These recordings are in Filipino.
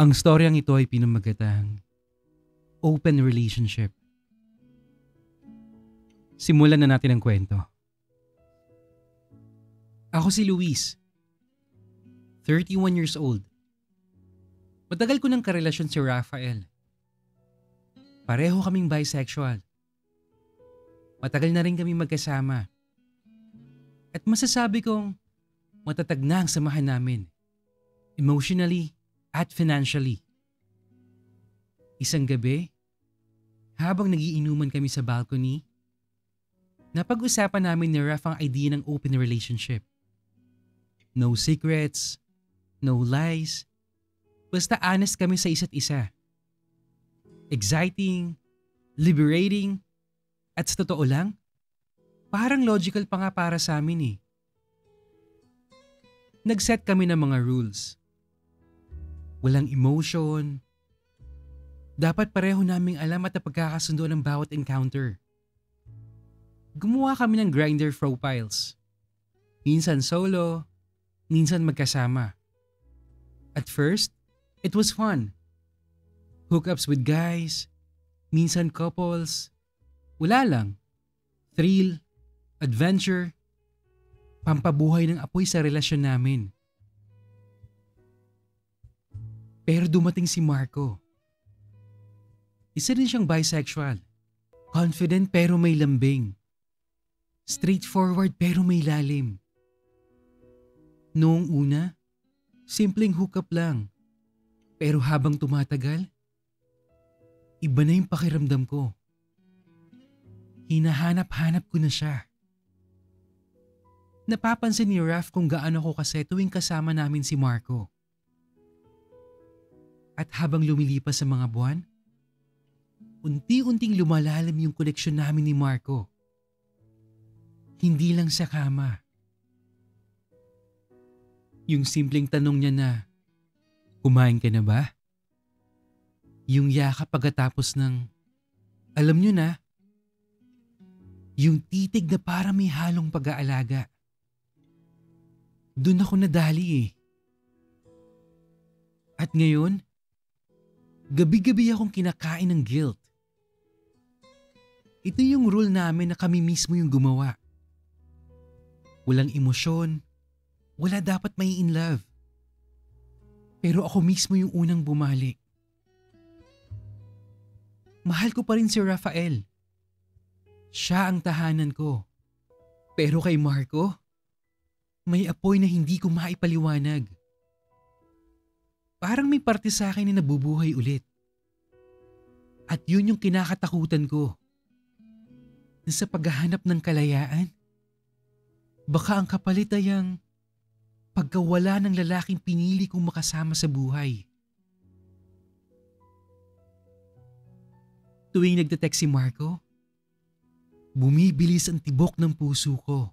Ang storyang ito ay pinamagatang open relationship. Simulan na natin ang kwento. Ako si Luis, 31 years old. Matagal ko ng karelasyon si Rafael. Pareho kaming bisexual. Matagal na rin kami magkasama. At masasabi kong matatag na ang samahan namin. Emotionally at financially. Isang gabi, habang nagiinuman kami sa balcony, napag-usapan namin ni Raf ang idea ng open relationship. No secrets, no lies, basta honest kami sa isa't isa. Exciting, liberating, at sa totoo lang, parang logical pa nga para sa amin eh. Nag-set kami ng mga rules. Walang emotion. Dapat pareho naming alam at napagkakasundo ng bawat encounter. Gumawa kami ng Grindr profiles. Minsan solo, minsan magkasama. At first, it was fun. Hookups with guys, minsan couples. Wala lang. Thrill, adventure, pampabuhay ng apoy sa relasyon namin. Pero dumating si Marco. Isa din siyang bisexual. Confident pero may lambing. Straightforward pero may lalim. Noong una, simpleng hookup lang. Pero habang tumatagal, iba na yung pakiramdam ko. Hinahanap-hanap ko na siya. Napapansin ni Raf kung gaano ko kasi tuwing kasama namin si Marco. At habang lumilipas sa mga buwan, unti-unting lumalalim yung koneksyon namin ni Marco. Hindi lang sa kama. Yung simpleng tanong niya na, "Kumain ka na ba?" Yung yakap pagkatapos ng, "Alam niyo na." Yung titig na para may halong pag-aalaga. Doon ako nadali eh. At ngayon, gabi-gabi akong kinakain ng guilt. Ito yung rule namin na kami mismo yung gumawa. Walang emosyon, wala dapat may in love. Pero ako mismo yung unang bumalik. Mahal ko pa rin si Rafael. Siya ang tahanan ko. Pero kay Marco, may apoy na hindi ko maipaliwanag. Parang may parte sa akin na nabubuhay ulit. At yun yung kinakatakutan ko. Na sa paghahanap ng kalayaan, baka ang kapalit ay ang pagkawala ng lalaking pinili kong makasama sa buhay. Tuwing nagte-text si Marco, bumibilis ang tibok ng puso ko.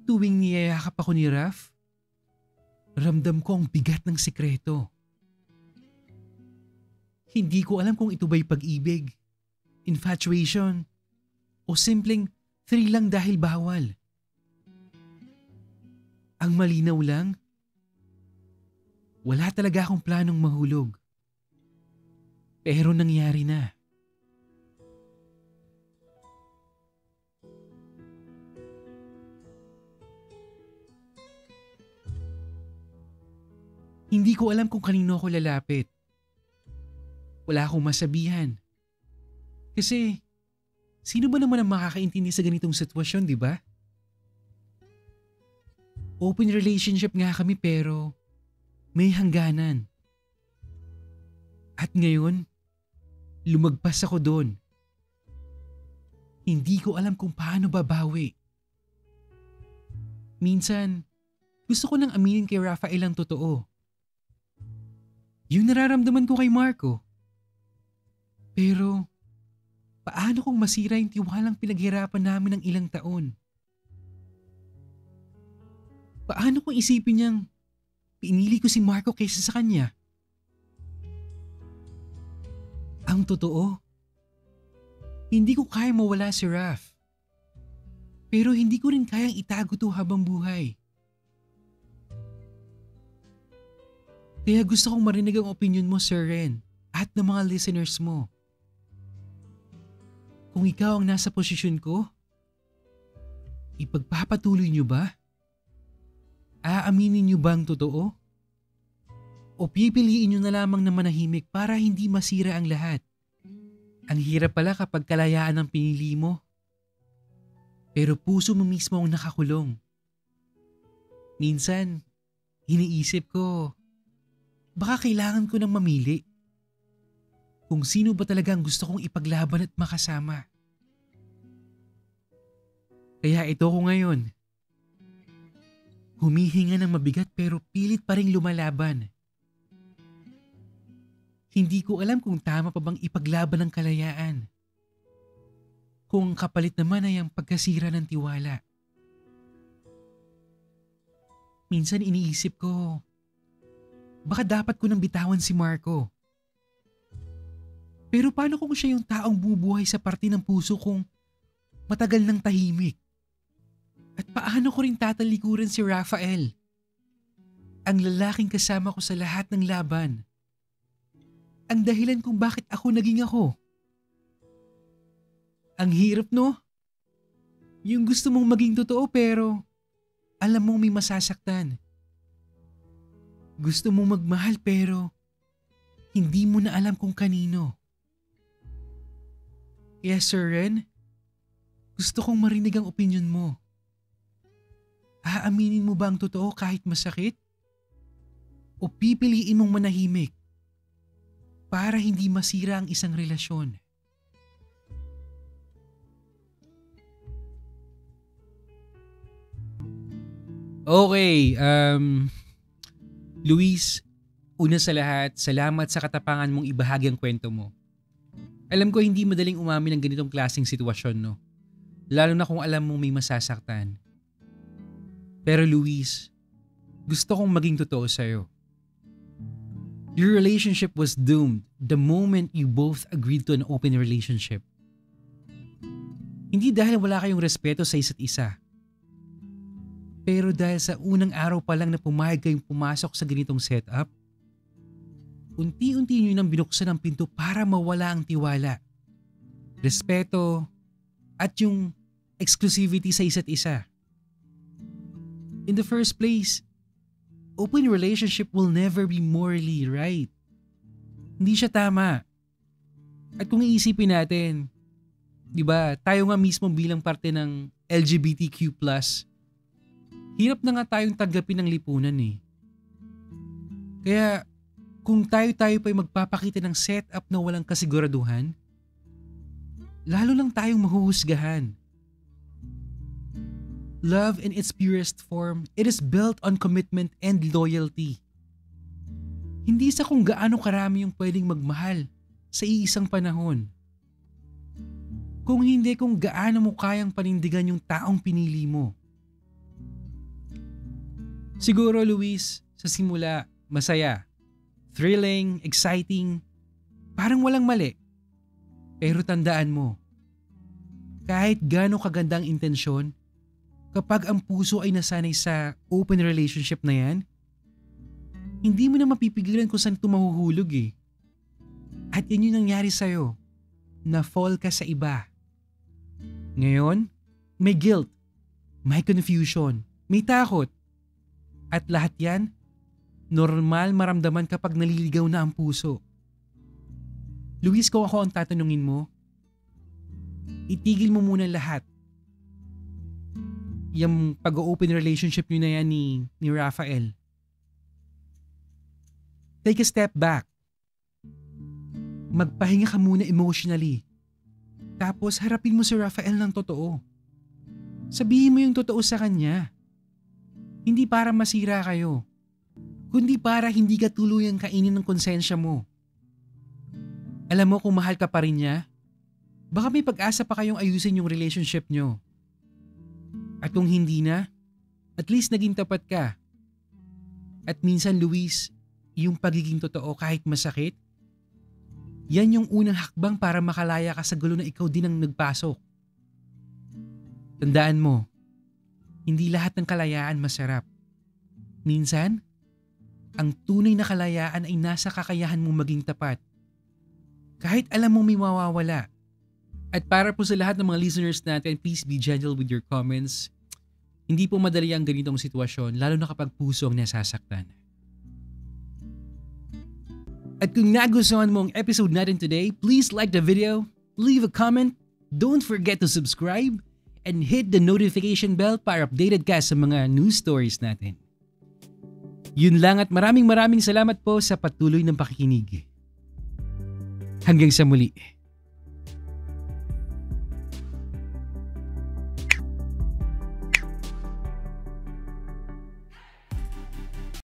Tuwing niyayakap ako ni Raf, ramdam ko ang bigat ng sikreto. Hindi ko alam kung ito ba'y pag-ibig, infatuation, o simpleng thrill lang dahil bawal. Ang malinaw lang, wala talaga akong planong mahulog. Pero nangyari na. Hindi ko alam kung kanino ako lalapit. Wala akong masabihan. Kasi, sino ba naman ang makakaintindi sa ganitong sitwasyon, di ba? Open relationship nga kami pero may hangganan. At ngayon, lumagpas ako doon. Hindi ko alam kung paano babawi. Minsan, gusto ko nang aminin kay Rafael ang totoo. Yung nararamdaman ko kay Marco. Pero, paano kung masira yung tiwalang pinaghirapan namin ng ilang taon? Paano kung isipin niyang pinili ko si Marco kaysa sa kanya? Ang totoo, hindi ko kaya mawala si Raf. Pero hindi ko rin kayang itago to habang buhay. Kaya gusto kong marinig ang opinion mo, Sir Ren, at ng mga listeners mo. Kung ikaw ang nasa posisyon ko, ipagpapatuloy niyo ba? Aaminin niyo ba ang totoo? O pipiliin niyo na lamang na manahimik para hindi masira ang lahat? Ang hirap pala kapag kalayaan ang pinili mo. Pero puso mo mismo ang nakakulong. Minsan, iniisip ko, baka kailangan ko nang mamili. Kung sino ba talaga ang gusto kong ipaglaban at makasama. Kaya ito ko ngayon. Humihinga ng mabigat pero pilit pa ring lumalaban. Hindi ko alam kung tama pa bang ipaglaban ang kalayaan. Kung ang kapalit naman ay ang pagkasira ng tiwala. Minsan iniisip ko, baka dapat ko nang bitawan si Marco. Pero paano kung siya yung taong bubuhay sa parte ng puso kong matagal nang tahimik? At paano ko rin tatalikuran si Rafael? Ang lalaking kasama ko sa lahat ng laban. Ang dahilan kung bakit ako naging ako. Ang hirap, no? Yung gusto mong maging totoo pero alam mong may masasaktan. Gusto mong magmahal pero hindi mo na alam kung kanino. Kaya Sir Ren, gusto kong marinig ang opinion mo. Aaminin mo ba ang totoo kahit masakit? O pipiliin mong manahimik para hindi masira ang isang relasyon? Okay, Luis, una sa lahat, salamat sa katapangan mong ibahagi ang kwento mo. Alam ko hindi madaling umamin ng ganitong klaseng sitwasyon, no? Lalo na kung alam mong may masasaktan. Pero Luis, gusto kong maging totoo sa'yo. Your relationship was doomed the moment you both agreed to an open relationship. Hindi dahil wala kayong respeto sa isa't isa. Pero dahil sa unang araw pa lang na pumayag kayong pumasok sa ganitong setup, unti-unti nyo nang binuksan ang pinto para mawala ang tiwala, respeto, at yung exclusivity sa isa't isa. In the first place, open relationship will never be morally right. Hindi siya tama. At kung iisipin natin, di ba, tayo nga mismo bilang parte ng LGBTQ+, hirap na nga tayong tanggapin ng lipunan eh. Kaya kung tayo-tayo pa'y magpapakita ng setup na walang kasiguraduhan, lalo lang tayong mahuhusgahan. Love in its purest form, it is built on commitment and loyalty. Hindi sa kung gaano karami yung pwedeng magmahal sa iisang panahon. Kung hindi kung gaano mo kayang panindigan yung taong pinili mo. Siguro Luis, sa simula, masaya, thrilling, exciting, parang walang mali. Pero tandaan mo, kahit gaano kaganda ang intensyon, kapag ang puso ay nasanay sa open relationship na yan, hindi mo na mapipigilan kung saan ito mahuhulog eh. At yan yung nangyari sa'yo, na fall ka sa iba. Ngayon, may guilt, may confusion, may takot. At lahat yan, normal maramdaman kapag naliligaw na ang puso. Luis, kung ako ang tatanungin mo, itigil mo muna lahat. Yung pag-open relationship nyo na yan ni Rafael. Take a step back. Magpahinga ka muna emotionally. Tapos harapin mo si Rafael ng totoo. Sabihin mo yung totoo sa kanya. Hindi para masira kayo, kundi para hindi ka tuluyang kainin ng konsensya mo. Alam mo kung mahal ka pa rin niya, baka may pag-asa pa kayong ayusin yung relationship nyo. At kung hindi na, at least naging tapat ka. At minsan Luis, yung pagiging totoo kahit masakit, yan yung unang hakbang para makalaya ka sa gulo na ikaw din ang nagpasok. Tandaan mo, hindi lahat ng kalayaan masarap. Minsan, Ang tunay na kalayaan ay nasa kakayahan mong maging tapat. Kahit alam mong may mawawala. At para po sa lahat ng mga listeners natin, please be gentle with your comments. Hindi po madali ang ganitong sitwasyon, lalo na kapag puso ang nasasaktan. At kung nagustuhan mo ang episode natin today, please like the video, leave a comment, don't forget to subscribe, and hit the notification bell para updated ka sa mga news stories natin. Yun lang at maraming salamat po sa patuloy ng pakikinig. Hanggang sa muli.